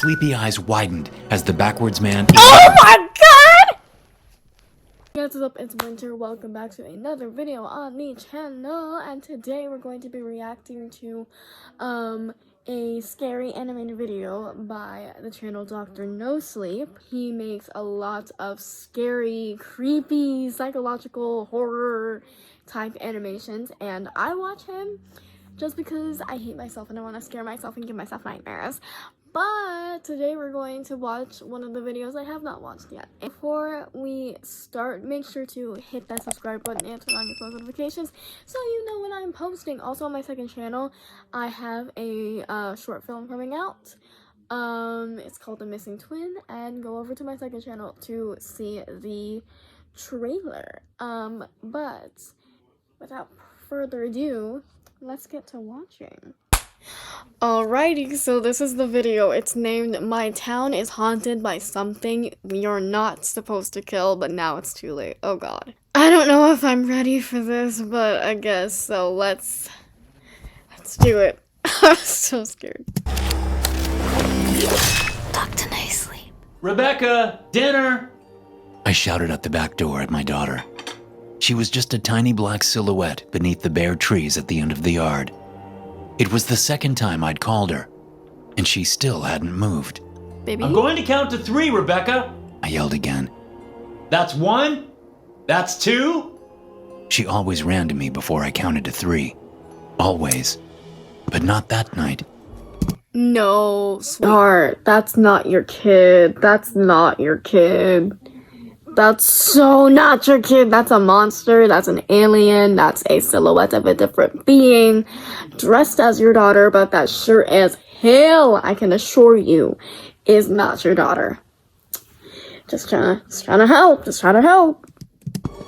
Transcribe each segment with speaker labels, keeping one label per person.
Speaker 1: sleepy eyes widened as the backwards man...
Speaker 2: Oh my god! What's up, it's Winter. Welcome back to another video on the channel, and today we're going to be reacting to a scary animated video by the channel Dr. No Sleep. He makes a lot of scary, creepy, psychological horror type animations, and I watch him just because I hate myself and I want to scare myself and give myself nightmares. But today we're going to watch one of the videos I have not watched yet. Before we start, make sure to hit that subscribe button and turn on your post notifications so you know when I'm posting. Also on my second channel, I have a short film coming out. It's called The Missing Twin, and go over to my second channel to see the trailer. But without further ado, let's get to watching. Alrighty, so this is the video. It's named My Town is Haunted by Something You're Not Supposed to Kill, but now it's too late. Oh god. I don't know if I'm ready for this, but I guess so. Let's do it. I'm so scared.
Speaker 3: Dr. No Sleep.
Speaker 1: Rebecca, dinner! I shouted at the back door at my daughter. She was just a tiny black silhouette beneath the bare trees at the end of the yard. It was the second time I'd called her, and she still hadn't moved.
Speaker 2: Baby?
Speaker 4: I'm going to count to 3, Rebecca.
Speaker 1: I yelled again.
Speaker 4: That's 1. That's 2.
Speaker 1: She always ran to me before I counted to 3. Always. But not that night.
Speaker 2: No, sweetheart. That's not your kid. That's not your kid. That's so not your kid. That's a monster. That's an alien. That's a silhouette of a different being dressed as your daughter, but that sure as hell, I can assure you, is not your daughter. Just trying to help. Just trying to help.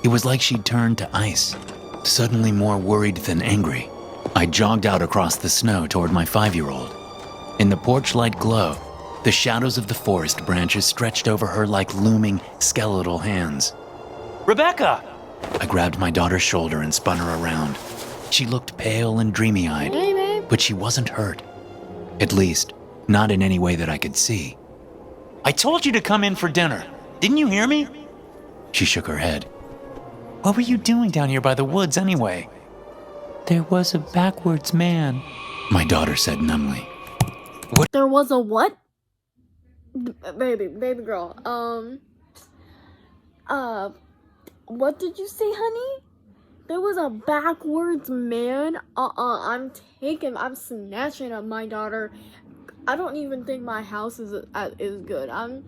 Speaker 1: It was like she'd turned to ice, suddenly more worried than angry. I jogged out across the snow toward my 5-year-old. In the porch light glow, the shadows of the forest branches stretched over her like looming, skeletal hands.
Speaker 4: Rebecca!
Speaker 1: I grabbed my daughter's shoulder and spun her around. She looked pale and dreamy-eyed,
Speaker 2: Hey, babe.
Speaker 1: but she wasn't hurt. At least, not in any way that I could see.
Speaker 4: I told you to come in for dinner. Didn't you hear me?
Speaker 1: She shook her head.
Speaker 4: What were you doing down here by the woods anyway? There was a backwards man.
Speaker 1: My daughter said numbly.
Speaker 2: There was a what? Baby girl. What did you say, honey? There was a backwards man? I'm snatching up my daughter. I don't even think my house is good. I'm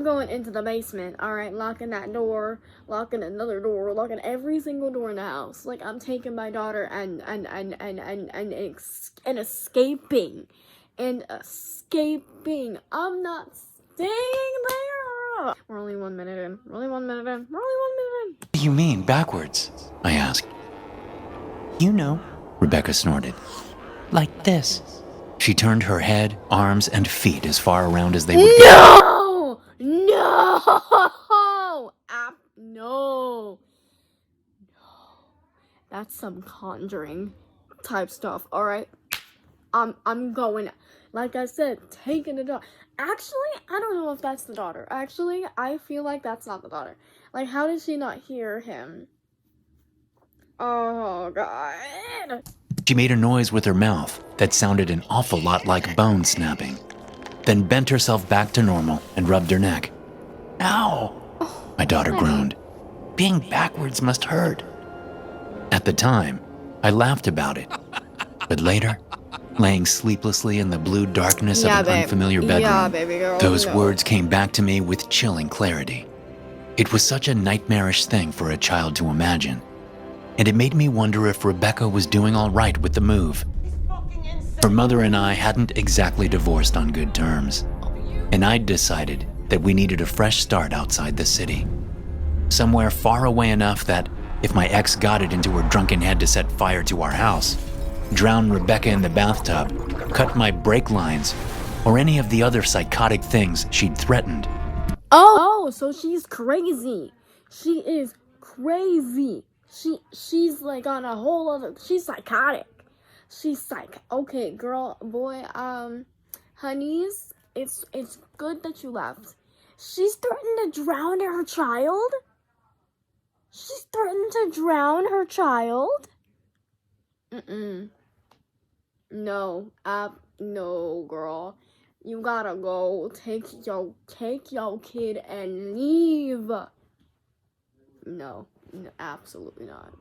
Speaker 2: going into the basement, alright, locking that door, locking another door, locking every single door in the house. Like, I'm taking my daughter and escaping. And escaping. I'm not staying there. We're only 1 minute in. We're only 1 minute in. We're only 1 minute in.
Speaker 1: What do you mean, backwards? I asked.
Speaker 4: You know,
Speaker 1: Rebecca snorted.
Speaker 4: like this.
Speaker 1: She turned her head, arms, and feet as far around as they would go.
Speaker 2: No! No! No. That's some conjuring type stuff, alright? I'm going, like I said, taking the daughter. Actually, I don't know if that's the daughter. Actually, I feel like that's not the daughter. Like, how did she not hear him? Oh, God.
Speaker 1: She made a noise with her mouth that sounded an awful lot like bone snapping, then bent herself back to normal and rubbed her neck.
Speaker 4: Ow!
Speaker 1: My daughter groaned.
Speaker 4: Being backwards must hurt.
Speaker 1: At the time, I laughed about it. But later, laying sleeplessly in the blue darkness of an unfamiliar bedroom,
Speaker 2: Yeah, baby girl.
Speaker 1: those
Speaker 2: No.
Speaker 1: words came back to me with chilling clarity. It was such a nightmarish thing for a child to imagine, and it made me wonder if Rebecca was doing all right with the move. Her mother and I hadn't exactly divorced on good terms, and I'd decided that we needed a fresh start outside the city. Somewhere far away enough that if my ex got it into her drunken head to set fire to our house, drown Rebecca in the bathtub, cut my brake lines, or any of the other psychotic things she'd threatened.
Speaker 2: Oh, so she's crazy. She is crazy. She's like on a whole other, she's psychotic. She's okay, girl, boy, honeys, it's good that you left. She's threatened to drown her child? She's threatened to drown her child? No, no, girl. You gotta go. Take your kid and leave. No, absolutely not.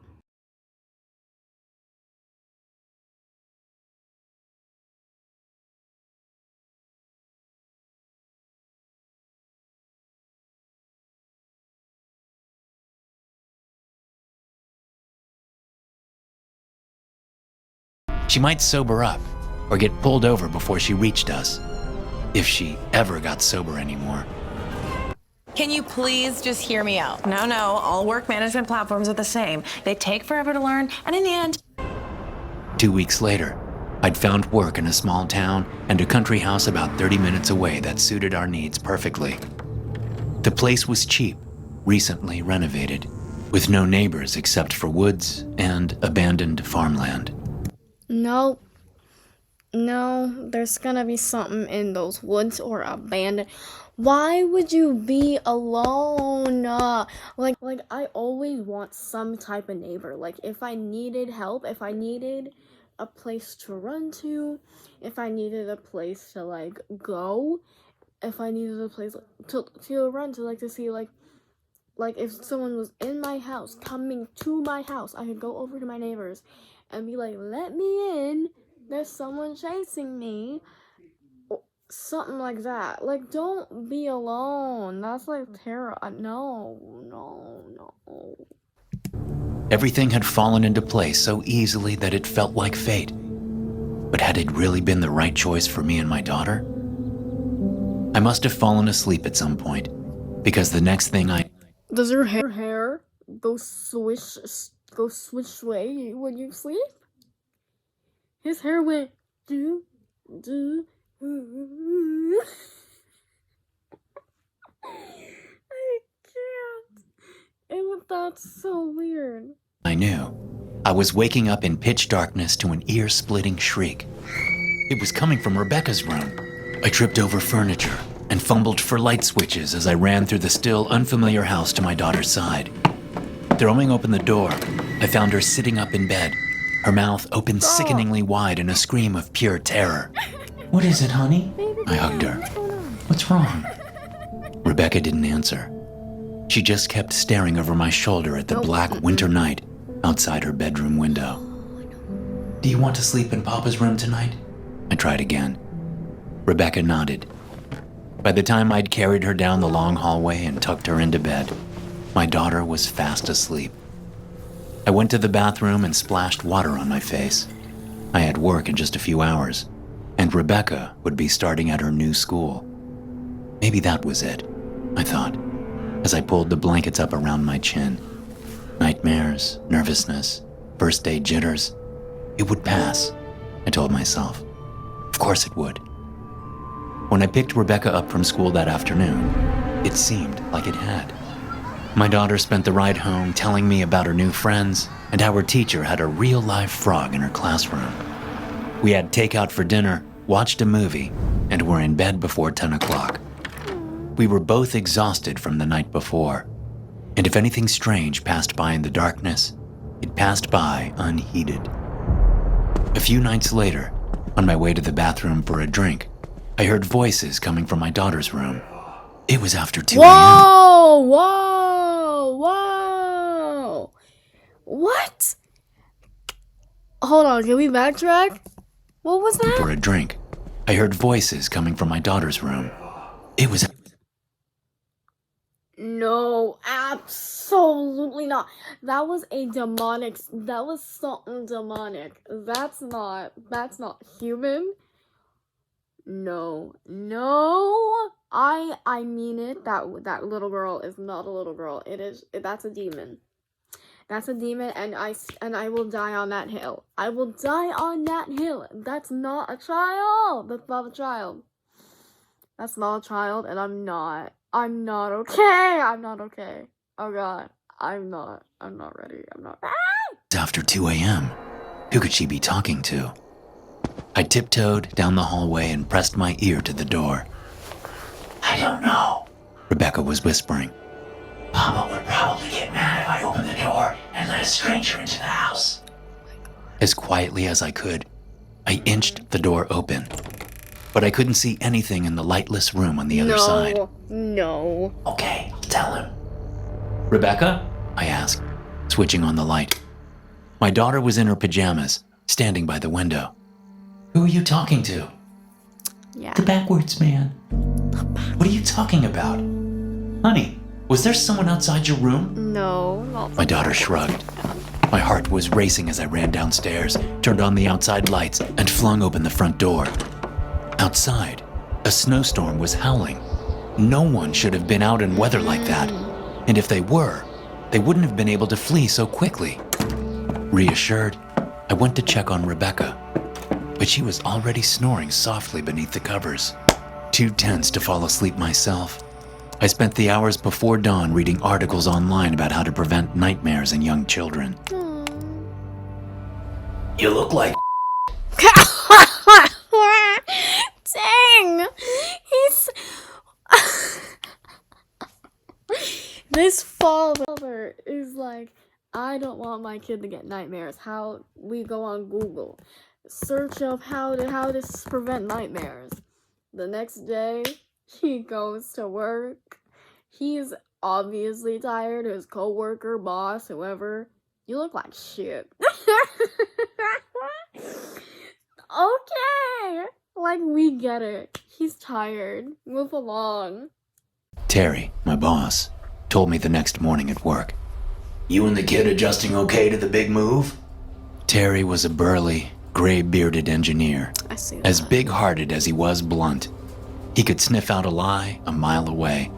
Speaker 1: She might sober up or get pulled over before she reached us, if she ever got sober anymore.
Speaker 3: Can you please just hear me out?
Speaker 5: No, all work management platforms are the same. They take forever to learn, and in the end...
Speaker 1: 2 weeks later, I'd found work in a small town and a country house about 30 minutes away that suited our needs perfectly. The place was cheap, recently renovated, with no neighbors except for woods and abandoned farmland.
Speaker 2: No, there's gonna be something in those woods or abandoned. Why would you be alone? Like I always want some type of neighbor. Like if I needed help, if I needed a place to run to, if I needed a place to like go, if I needed a place to run to, like to see like if someone was in my house, coming to my house, I could go over to my neighbors and be like, let me in, there's someone chasing me, or something like that. Like, don't be alone. That's like terror. No.
Speaker 1: Everything had fallen into place so easily that it felt like fate. But had it really been the right choice for me and my daughter? I must have fallen asleep at some point, because the next thing
Speaker 2: Does your hair go swish way when you sleep? His hair went do. I can't. That's so weird.
Speaker 1: I knew, I was waking up in pitch darkness to an ear-splitting shriek. It was coming from Rebecca's room. I tripped over furniture and fumbled for light switches as I ran through the still unfamiliar house to my daughter's side. Throwing open the door, I found her sitting up in bed, her mouth open sickeningly wide in a scream of pure terror.
Speaker 4: What is it, honey?
Speaker 1: I hugged her.
Speaker 4: What's wrong?
Speaker 1: Rebecca didn't answer. She just kept staring over my shoulder at the black winter night outside her bedroom window.
Speaker 4: Do you want to sleep in Papa's room tonight?
Speaker 1: I tried again. Rebecca nodded. By the time I'd carried her down the long hallway and tucked her into bed, my daughter was fast asleep. I went to the bathroom and splashed water on my face. I had work in just a few hours, and Rebecca would be starting at her new school. Maybe that was it, I thought, as I pulled the blankets up around my chin. Nightmares, nervousness, first day jitters. It would pass, I told myself. Of course it would. When I picked Rebecca up from school that afternoon, it seemed like it had. My daughter spent the ride home telling me about her new friends and how her teacher had a real live frog in her classroom. We had takeout for dinner, watched a movie, and were in bed before 10 o'clock. We were both exhausted from the night before, and if anything strange passed by in the darkness, it passed by unheeded. A few nights later, on my way to the bathroom for a drink, I heard voices coming from my daughter's room. It was after 2 a.m.
Speaker 2: Whoa! What? Hold on, can we backtrack? What was that?
Speaker 1: For a drink, I heard voices coming from my daughter's room. It was...
Speaker 2: No, absolutely not. That was something demonic. That's not human. No. I mean it. That little girl is not a little girl. That's a demon. That's a demon, and I will die on that hill. I will die on that hill. That's not a child. That's not a child. That's not a child, and I'm not okay. I'm not okay. Oh God. I'm not ready.
Speaker 1: After 2 a.m. Who could she be talking to? I tiptoed down the hallway and pressed my ear to the door. I don't know, Rebecca was whispering. Mama would probably get mad if I opened the door and let a stranger into the house. As quietly as I could, I inched the door open, but I couldn't see anything in the lightless room on the other side.
Speaker 2: No.
Speaker 1: Okay, tell him. Rebecca? I asked, switching on the light. My daughter was in her pajamas, standing by the window. Who are you talking to?
Speaker 2: Yeah.
Speaker 1: The backwards man. What are you talking about? Honey, was there someone outside your room?
Speaker 2: No, not
Speaker 1: My daughter shrugged. My heart was racing as I ran downstairs, turned on the outside lights, and flung open the front door. Outside, a snowstorm was howling. No one should have been out in weather like that. And if they were, they wouldn't have been able to flee so quickly. Reassured, I went to check on Rebecca, but she was already snoring softly beneath the covers. Too tense to fall asleep myself, I spent the hours before dawn reading articles online about how to prevent nightmares in young children. You look like
Speaker 2: Dang! He's... This father is like, I don't want my kid to get nightmares. How we go on Google, search of how to prevent nightmares. The next day, he goes to work. He's obviously tired. His coworker, boss, whoever. You look like shit. Okay, like we get it. He's tired. Move along.
Speaker 1: Terry, my boss, told me the next morning at work. You and the kid adjusting okay to the big move? Terry was a burly, gray-bearded engineer,
Speaker 2: I see that.
Speaker 1: as big-hearted as he was blunt. He could sniff out a lie a mile away,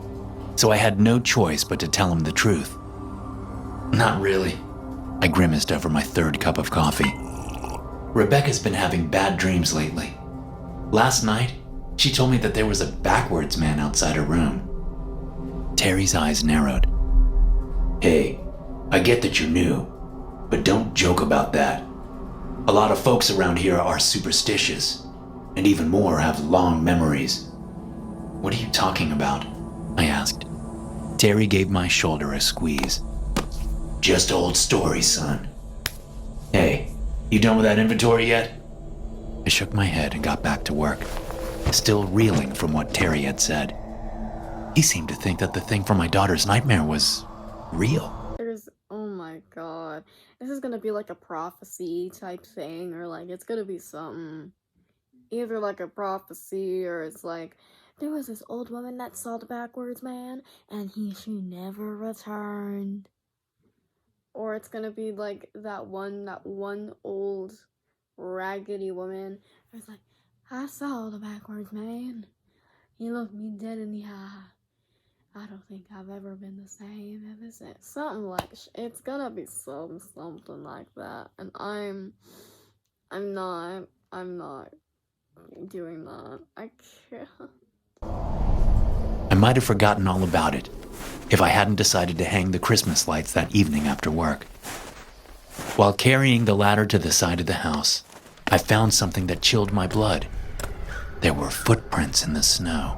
Speaker 1: so I had no choice but to tell him the truth. Not really. I grimaced over my third cup of coffee. Rebecca's been having bad dreams lately. Last night, she told me that there was a backwards man outside her room. Terry's eyes narrowed. Hey, I get that you're new, but don't joke about that. A lot of folks around here are superstitious, and even more have long memories. What are you talking about? I asked. Terry gave my shoulder a squeeze. Just old stories, son. Hey, you done with that inventory yet? I shook my head and got back to work, still reeling from what Terry had said. He seemed to think that the thing from my daughter's nightmare was real.
Speaker 2: Oh my god. This is gonna be like a prophecy type thing, or like it's gonna be something. Either like a prophecy, or it's like, there was this old woman that saw the backwards man, and she never returned. Or it's gonna be like that one old raggedy woman. It's like, I saw the backwards man. He looked me dead in the eye. I don't think I've ever been the same ever since. Something like, it's gonna be something like that. And I'm not doing that. I can't.
Speaker 1: I might have forgotten all about it if I hadn't decided to hang the Christmas lights that evening after work. While carrying the ladder to the side of the house, I found something that chilled my blood. There were footprints in the snow.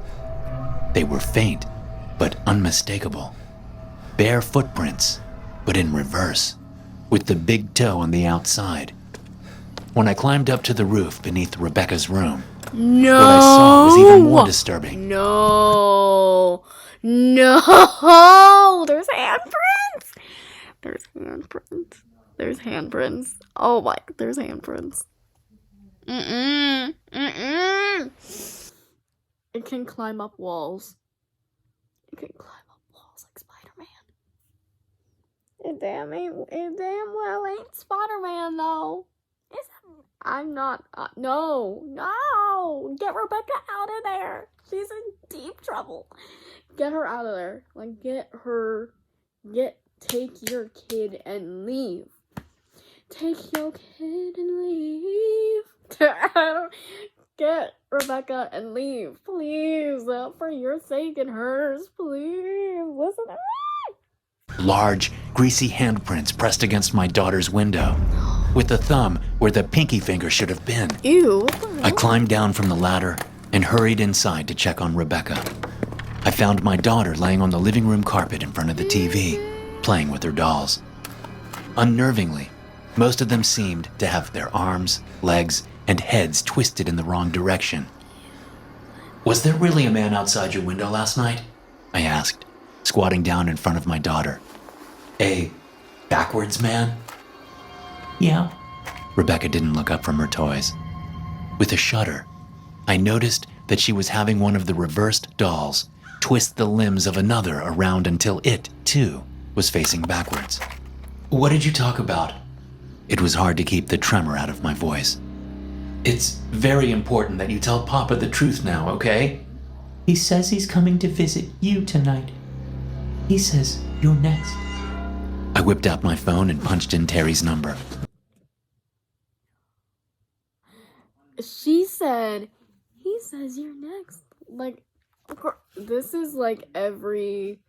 Speaker 1: They were faint, but unmistakable. Bare footprints, but in reverse, with the big toe on the outside. When I climbed up to the roof beneath Rebecca's room,
Speaker 2: No!
Speaker 1: what I saw was even more disturbing.
Speaker 2: No! There's handprints! There's handprints. Oh my, there's handprints. It can climb up walls. It can climb up walls like Spider-Man. It damn well ain't Spider-Man though. I'm not, no, get Rebecca out of there. She's in deep trouble. Get her out of there. Like, take your kid and leave. Take your kid and leave. Get Rebecca and leave, please, for your sake and hers, please, listen to me.
Speaker 1: Large, greasy handprints pressed against my daughter's window, with the thumb where the pinky finger should have been.
Speaker 2: Ew.
Speaker 1: I climbed down from the ladder and hurried inside to check on Rebecca. I found my daughter laying on the living room carpet in front of the TV, playing with her dolls. Unnervingly, most of them seemed to have their arms, legs, and heads twisted in the wrong direction. "Was there really a man outside your window last night?" I asked, squatting down in front of my daughter. "A backwards man?"
Speaker 4: Yeah.
Speaker 1: Rebecca didn't look up from her toys. With a shudder, I noticed that she was having one of the reversed dolls twist the limbs of another around until it, too, was facing backwards. "What did you talk about?" It was hard to keep the tremor out of my voice. "It's very important that you tell Papa the truth now, okay?"
Speaker 4: He says he's coming to visit you tonight. He says you're next.
Speaker 1: I whipped out my phone and punched in Terry's number.
Speaker 2: She said, he says you're next. Like, of course, this is like every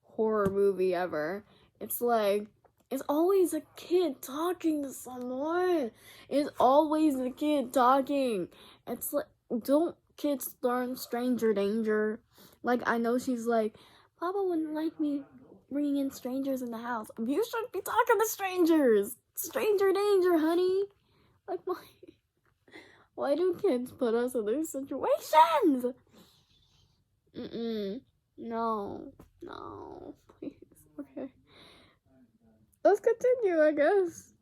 Speaker 2: horror movie ever. It's like, it's always a kid talking to someone. It's always a kid talking. It's like, don't kids learn stranger danger? Like, I know she's like, Papa wouldn't like me bringing in strangers in the house. You shouldn't be talking to strangers. Stranger danger, honey. Like, why do kids put us in these situations? No, please. Okay. Let's continue, I guess.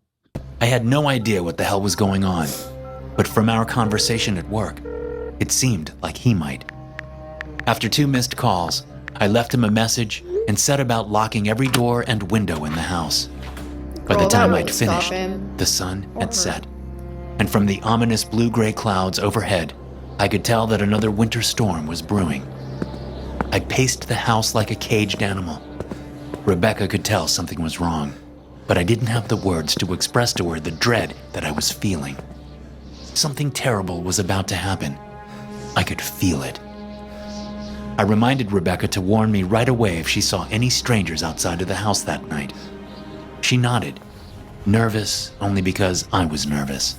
Speaker 1: I had no idea what the hell was going on, but from our conversation at work, it seemed like he might. After 2 missed calls, I left him a message and set about locking every door and window in the house. By the
Speaker 2: Girl,
Speaker 1: time
Speaker 2: that
Speaker 1: I'd
Speaker 2: won't stop
Speaker 1: finished,
Speaker 2: him.
Speaker 1: the sun
Speaker 2: Or her.
Speaker 1: had set, and from the ominous blue-gray clouds overhead, I could tell that another winter storm was brewing. I paced the house like a caged animal. Rebecca could tell something was wrong, but I didn't have the words to express to her the dread that I was feeling. Something terrible was about to happen. I could feel it. I reminded Rebecca to warn me right away if she saw any strangers outside of the house that night. She nodded, nervous only because I was nervous.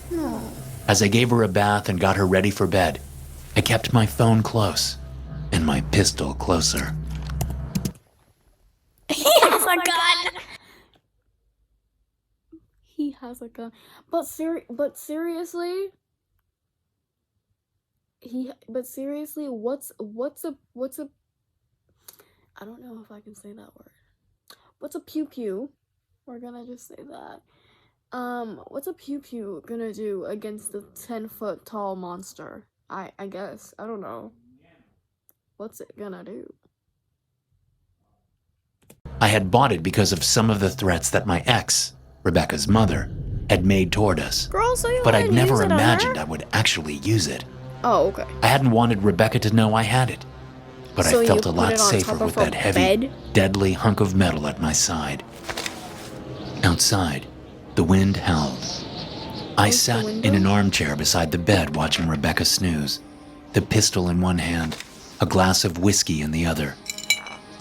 Speaker 1: As I gave her a bath and got her ready for bed, I kept my phone close and my pistol closer.
Speaker 2: He has a gun. He has a gun. But seriously, what's a I don't know if I can say that word. What's a pew pew? We're gonna just say that. What's a pew pew gonna do against the 10-foot tall monster? I guess. I don't know. What's it gonna do?
Speaker 1: I had bought it because of some of the threats that my ex, Rebecca's mother, had made toward us.
Speaker 2: Girl, so you
Speaker 1: But I'd
Speaker 2: wanna
Speaker 1: never
Speaker 2: use it on her?
Speaker 1: imagined I would actually use it.
Speaker 2: Oh, okay.
Speaker 1: I hadn't wanted Rebecca to know I had it, but
Speaker 2: So
Speaker 1: I
Speaker 2: you
Speaker 1: felt a
Speaker 2: put
Speaker 1: lot
Speaker 2: it on
Speaker 1: safer
Speaker 2: top of
Speaker 1: with
Speaker 2: her
Speaker 1: that heavy,
Speaker 2: bed?
Speaker 1: deadly hunk of metal at my side. Outside, the wind howled. I
Speaker 2: Close the
Speaker 1: sat
Speaker 2: window?
Speaker 1: in an armchair beside the bed watching Rebecca snooze, the pistol in one hand, a glass of whiskey in the other.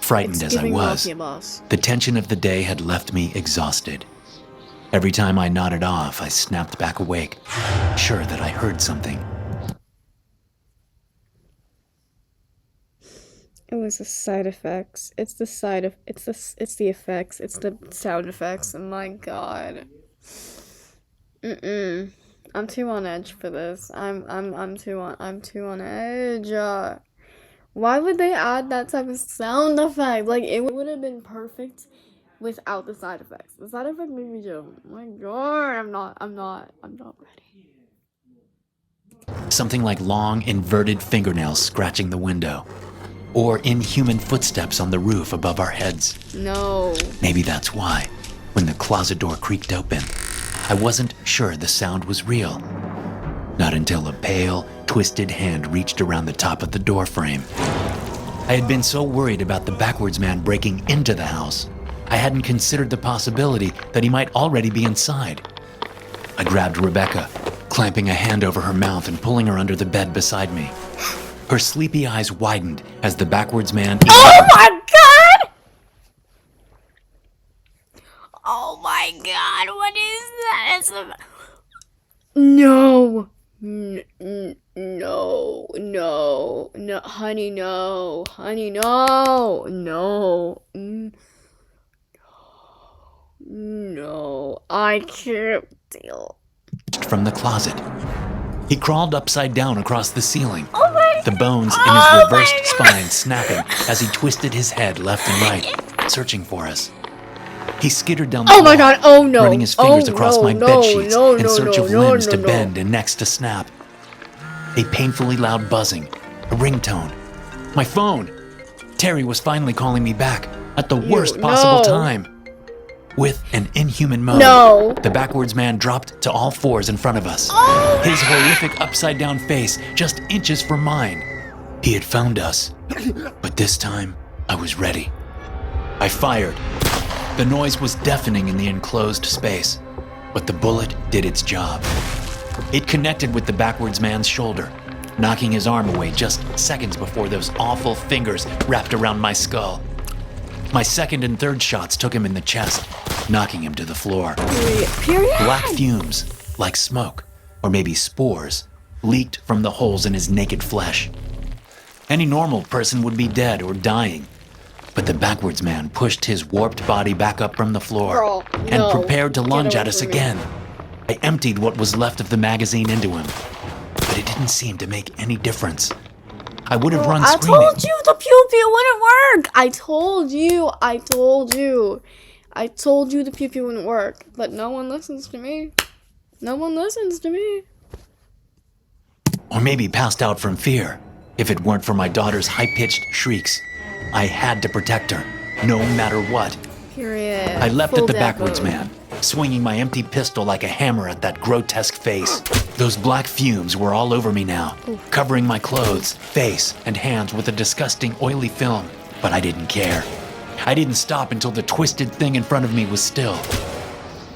Speaker 1: Frightened as I
Speaker 2: Giving
Speaker 1: was,
Speaker 2: Mafia Boss.
Speaker 1: the tension of the day had left me exhausted. Every time I nodded off, I snapped back awake, sure that I heard something.
Speaker 2: It was the side effects. It's the effects. It's the sound effects. Oh my god. I'm too on edge for this. I'm too on edge. Why would they add that type of sound effect? Like, it would have been perfect without the side effects. The side effect made me jump. Oh my god, I'm not ready.
Speaker 1: Something like long, inverted fingernails scratching the window, or inhuman footsteps on the roof above our heads.
Speaker 2: No.
Speaker 1: Maybe that's why, when the closet door creaked open, I wasn't sure the sound was real. Not until a pale, twisted hand reached around the top of the door frame. I had been so worried about the backwards man breaking into the house, I hadn't considered the possibility that he might already be inside. I grabbed Rebecca, clamping a hand over her mouth and pulling her under the bed beside me. Her sleepy eyes widened as the backwards man...
Speaker 2: Oh my god! Oh my god, what is that? It's a... No. No. No, honey, no. Honey, no. No. No. I can't deal.
Speaker 1: From the closet. He crawled upside down across the ceiling,
Speaker 2: Oh my.
Speaker 1: the bones in his reversed spine snapping as he twisted his head left and right, searching for us. He skittered down the
Speaker 2: Oh
Speaker 1: wall,
Speaker 2: my god, oh no.
Speaker 1: running his fingers across my bed sheets
Speaker 2: no,
Speaker 1: in search of
Speaker 2: no,
Speaker 1: limbs
Speaker 2: no,
Speaker 1: to
Speaker 2: no.
Speaker 1: bend and necks to snap. A painfully loud buzzing, a ringtone. My phone! Terry was finally calling me back at the worst possible
Speaker 2: no.
Speaker 1: time. With an inhuman moan,
Speaker 2: No.
Speaker 1: the backwards man dropped to all fours in front of us. His horrific upside-down face just inches from mine. He had found us, but this time I was ready. I fired. The noise was deafening in the enclosed space, but the bullet did its job. It connected with the backwards man's shoulder, knocking his arm away just seconds before those awful fingers wrapped around my skull. My second and third shots took him in the chest, knocking him to the floor.
Speaker 2: Period.
Speaker 1: Black fumes, like smoke, or maybe spores, leaked from the holes in his naked flesh. Any normal person would be dead or dying, but the backwards man pushed his warped body back up from the floor
Speaker 2: Girl,
Speaker 1: and
Speaker 2: no.
Speaker 1: prepared to
Speaker 2: Get
Speaker 1: lunge
Speaker 2: away
Speaker 1: at us
Speaker 2: from me.
Speaker 1: again. I emptied what was left of the magazine into him, but it didn't seem to make any difference. I would have run
Speaker 2: I
Speaker 1: screaming.
Speaker 2: told you the pew pew wouldn't work. I told you the pew pew wouldn't work. But no one listens to me. No one listens to me.
Speaker 1: Or maybe passed out from fear. If it weren't for my daughter's high-pitched shrieks, I had to protect her, no matter what.
Speaker 2: Period.
Speaker 1: I leapt
Speaker 2: Full
Speaker 1: at the
Speaker 2: death
Speaker 1: backwards
Speaker 2: mode.
Speaker 1: man, swinging my empty pistol like a hammer at that grotesque face. Those black fumes were all over me now, covering my clothes, face, and hands with a disgusting oily film, but I didn't care. I didn't stop until the twisted thing in front of me was still.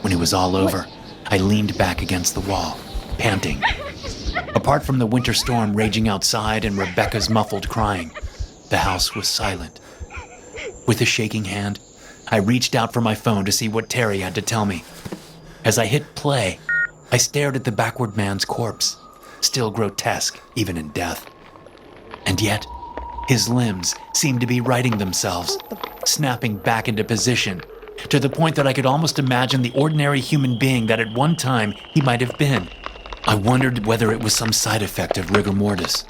Speaker 1: When it was all over, I leaned back against the wall, panting. Apart from the winter storm raging outside and Rebecca's muffled crying, the house was silent. With a shaking hand, I reached out for my phone to see what Terry had to tell me. As I hit play, I stared at the backward man's corpse, still grotesque even in death. And yet, his limbs seemed to be righting themselves, snapping back into position, to the point that I could almost imagine the ordinary human being that at one time he might have been. I wondered whether it was some side effect of rigor mortis.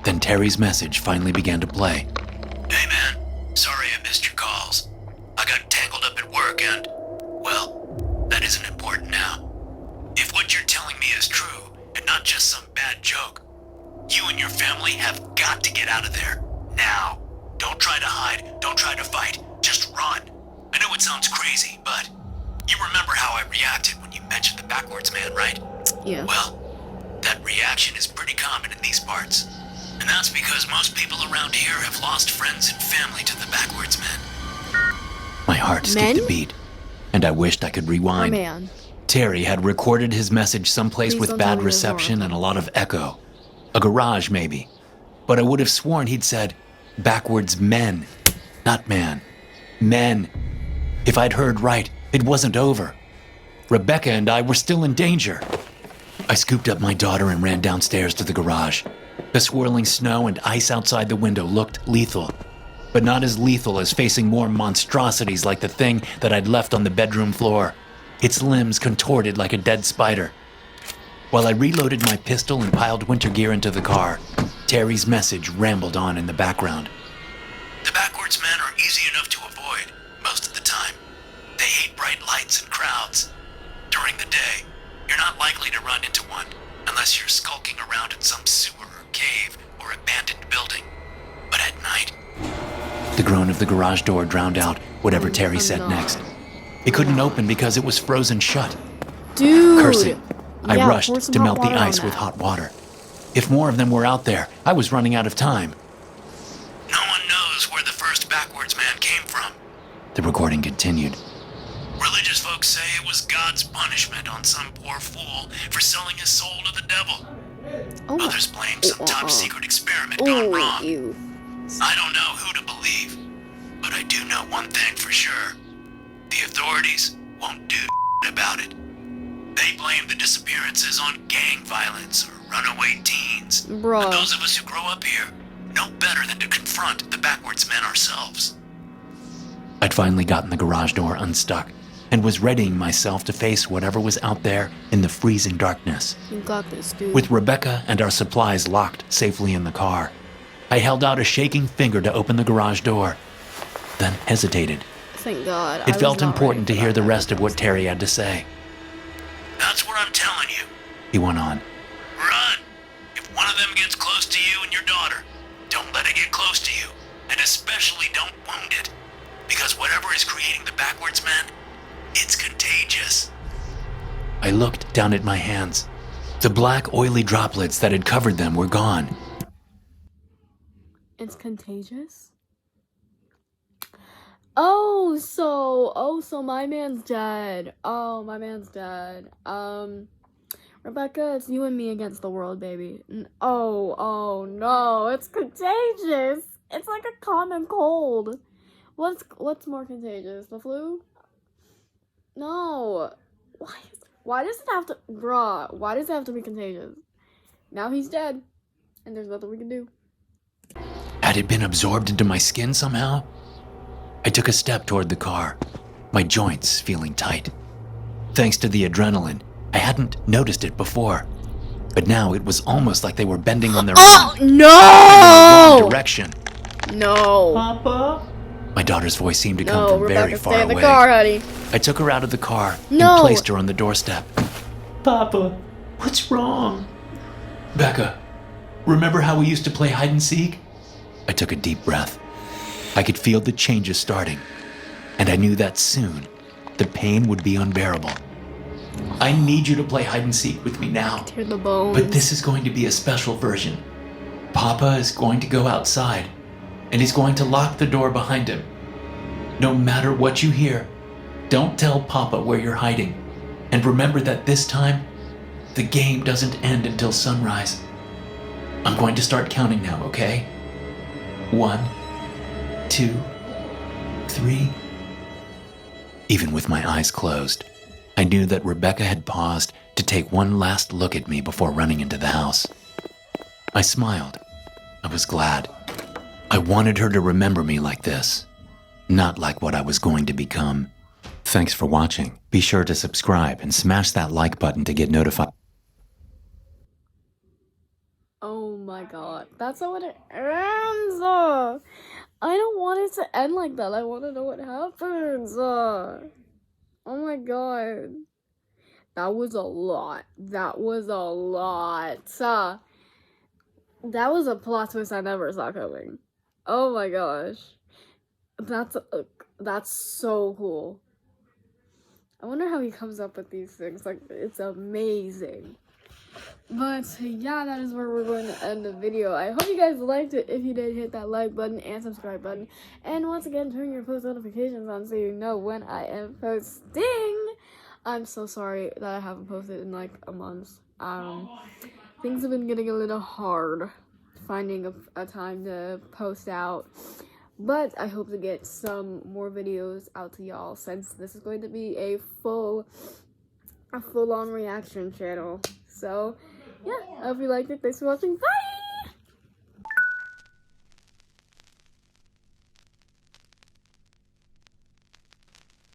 Speaker 1: Then Terry's message finally began to play. Hey man, sorry I missed your calls. I got tangled up at work and, well, that isn't important now. If what you're telling me is true, and not just some bad joke, you and your family have got to get out of there, now. Don't try to hide, don't try to fight, just run. I know it sounds crazy, but you remember how I reacted when you mentioned the backwards man, right?
Speaker 2: Yeah.
Speaker 1: Well, that reaction is pretty common in these parts. And that's because most people around here have lost friends and family to the backwards men. My heart skipped
Speaker 2: Men?
Speaker 1: a beat, and I wished I could
Speaker 2: Oh
Speaker 1: rewind.
Speaker 2: man.
Speaker 1: Terry had recorded his message someplace
Speaker 2: Please
Speaker 1: with
Speaker 2: don't tell
Speaker 1: bad
Speaker 2: me there's more.
Speaker 1: reception and a lot of echo. A garage, maybe. But I would have sworn he'd said, backwards men, not man. Men. If I'd heard right, it wasn't over. Rebecca and I were still in danger. I scooped up my daughter and ran downstairs to the garage. The swirling snow and ice outside the window looked lethal, but not as lethal as facing more monstrosities like the thing that I'd left on the bedroom floor, its limbs contorted like a dead spider. While I reloaded my pistol and piled winter gear into the car, Terry's message rambled on in the background. The backwards men are easy enough to avoid, most of the time. They hate bright lights and crowds. During the day, you're not likely to run into one, unless you're skulking around in some sewer or cave or abandoned building. But at night... The groan of the garage door drowned out whatever Terry said
Speaker 2: not.
Speaker 1: next. It couldn't open because it was frozen shut.
Speaker 2: Dude.
Speaker 1: Cursing, I
Speaker 2: Yeah,
Speaker 1: rushed
Speaker 2: pour some
Speaker 1: to
Speaker 2: hot
Speaker 1: melt the
Speaker 2: water on
Speaker 1: ice with
Speaker 2: that.
Speaker 1: hot water. If more of them were out there, I was running out of time. No one knows where the first backwards man came from. The recording continued. Religious folks say it was God's punishment on some poor fool for selling his soul to the devil.
Speaker 2: Oh my.
Speaker 1: Others blame some top-secret experiment gone
Speaker 2: Ooh,
Speaker 1: wrong.
Speaker 2: ew.
Speaker 1: I don't know who to believe, but I do know one thing for sure. The authorities won't do about it. They blame the disappearances on gang violence or runaway teens.
Speaker 2: Bruh.
Speaker 1: But those of us who grow up here, no better than to confront the backwards men ourselves. I'd finally gotten the garage door unstuck and was readying myself to face whatever was out there in the freezing darkness.
Speaker 2: You got this, dude.
Speaker 1: With Rebecca and our supplies locked safely in the car, I held out a shaking finger to open the garage door, then hesitated.
Speaker 2: Thank God.
Speaker 1: It felt important to hear the rest of what Terry had to say. That's what I'm telling you, he went on. Run! If one of them gets close to you and your daughter, don't let it get close to you, and especially don't wound it, because whatever is creating the backwards men, it's contagious. I looked down at my hands. The black, oily droplets that had covered them were gone.
Speaker 2: It's contagious? So my man's dead. Oh, my man's dead. Rebecca, it's you and me against the world, baby. Oh no, it's contagious. It's like a common cold. What's more contagious? The flu? No. Why does it have to, why does it have to be contagious? Now he's dead, and there's nothing we can do.
Speaker 1: Had it been absorbed into my skin somehow? I took a step toward the car, my joints feeling tight. Thanks to the adrenaline, I hadn't noticed it before. But now it was almost like they were bending on their own in the wrong direction.
Speaker 2: No.
Speaker 4: Papa?
Speaker 1: My daughter's voice seemed to come from
Speaker 2: Rebecca,
Speaker 1: very far
Speaker 2: stay in
Speaker 1: away.
Speaker 2: the car, honey.
Speaker 1: I took her out of the car
Speaker 2: No.
Speaker 1: and placed her on the doorstep.
Speaker 4: Papa, what's wrong?
Speaker 1: Becca, remember how we used to play hide and seek? I took a deep breath. I could feel the changes starting, and I knew that soon the pain would be unbearable. I need you to play hide and seek with me now.
Speaker 2: Tear the bones.
Speaker 1: But this is going to be a special version. Papa is going to go outside, and he's going to lock the door behind him. No matter what you hear, don't tell Papa where you're hiding. And remember that this time, the game doesn't end until sunrise. I'm going to start counting now, okay? 1, 2, 3. Even with my eyes closed, I knew that Rebecca had paused to take one last look at me before running into the house. I smiled. I was glad. I wanted her to remember me like this, not like what I was going to become. Thanks for watching. Be sure to subscribe and smash that like button to get notified.
Speaker 2: Oh my God, that's not what it ends. I don't want it to end like that. I want to know what happens. Oh my God, that was a lot. That was a lot. That was a plot twist I never saw coming. Oh my gosh, that's so cool. I wonder how he comes up with these things. Like, it's amazing. But yeah, that is where we're going to end the video. I hope you guys liked it. If you did, hit that like button and subscribe button. And once again, turn your post notifications on so you know when I am posting. I'm so sorry that I haven't posted in like a month. Things have been getting a little hard finding a time to post out. But I hope to get some more videos out to y'all, since this is going to be a full-on reaction channel. So, yeah, I hope you liked it. Thanks for watching. Bye!